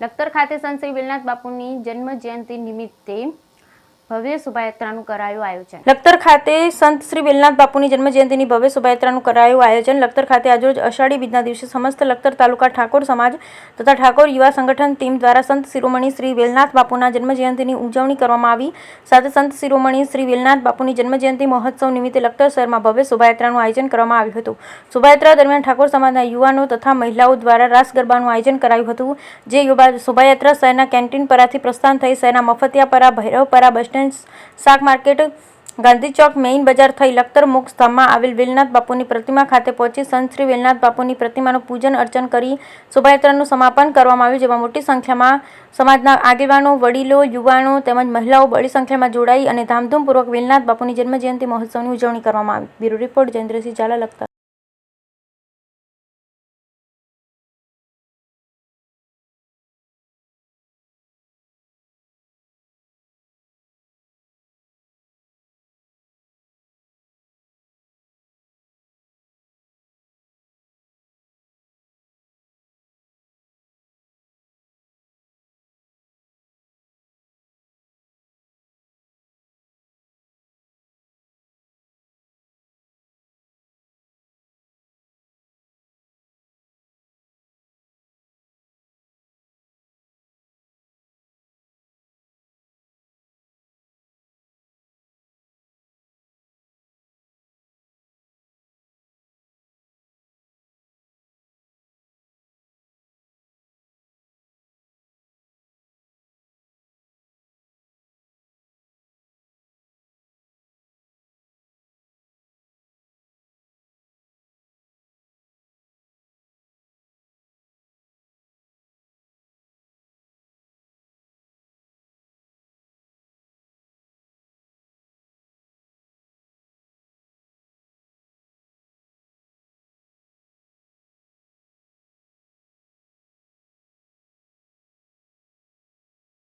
લખતર ખાતે સંત શ્રી વેલનાથ બાપુની જન્મ જયંતિ નિમિત્તે ભવ્ય શોભાયાત્રાનું કરાયું આયોજન. લખતર ખાતે સંત શ્રી વેલનાથ બાપુની જન્મ જયંતિની ભવ્ય શોભાયાત્રાનું કરાયું આયોજન. લખતર ખાતે આજરોજ અષાઢી બીજના દિવસે સમસ્ત લખતર તાલુકા ઠાકોર સમાજ તથા ઠાકોર યુવા સંગઠન ટીમ દ્વારા સંત શિરોમણી શ્રી વેલનાથ બાપુના જન્મ જયંતિની ઉજવણી કરવામાં આવી. સાથે સંત શિરોમણી શ્રી વેલનાથ બાપુની જન્મ જયંતિ મહોત્સવ નિમિત્તે લખતર શહેરમાં ભવ્ય શોભાયાત્રાનું આયોજન કરવામાં આવ્યું હતું. શોભાયાત્રા દરમિયાન ઠાકોર સમાજના યુવાનો તથા મહિલાઓ દ્વારા રાસ ગરબાનું આયોજન કરાયું હતું. જે શોભાયાત્રા શહેરના કેન્ટીન પરાથી પ્રસ્થાન થઈ શહેરના મફતિયાપરા, ભૈરવપરા, બસ સ્ટેન્ડ, શાક માર્કેટ, ગાંધી ચોક, મેઇન બજાર થઈ લખતર મોક્ષ ધામમાં આવેલ વેલનાથ બાપુની પ્રતિમા ખાતે પહોંચી સંત શ્રી વેલનાથ બાપુની પ્રતિમાનું પૂજન અર્ચન કરી શોભાયાત્રાનું સમાપન કરવામાં આવ્યું. જેમાં મોટી સંખ્યામાં સમાજના આગેવાનો, વડીલો, યુવાનો તેમજ મહિલાઓ બડી સંખ્યામાં જોડાઈ અને ધામધૂમપૂર્વક વેલનાથ બાપુની જન્મજયંતિ મહોત્સવની ઉજવણી કરવામાં આવી. Bureau report Jayendrasinh Zala, Lakhtar.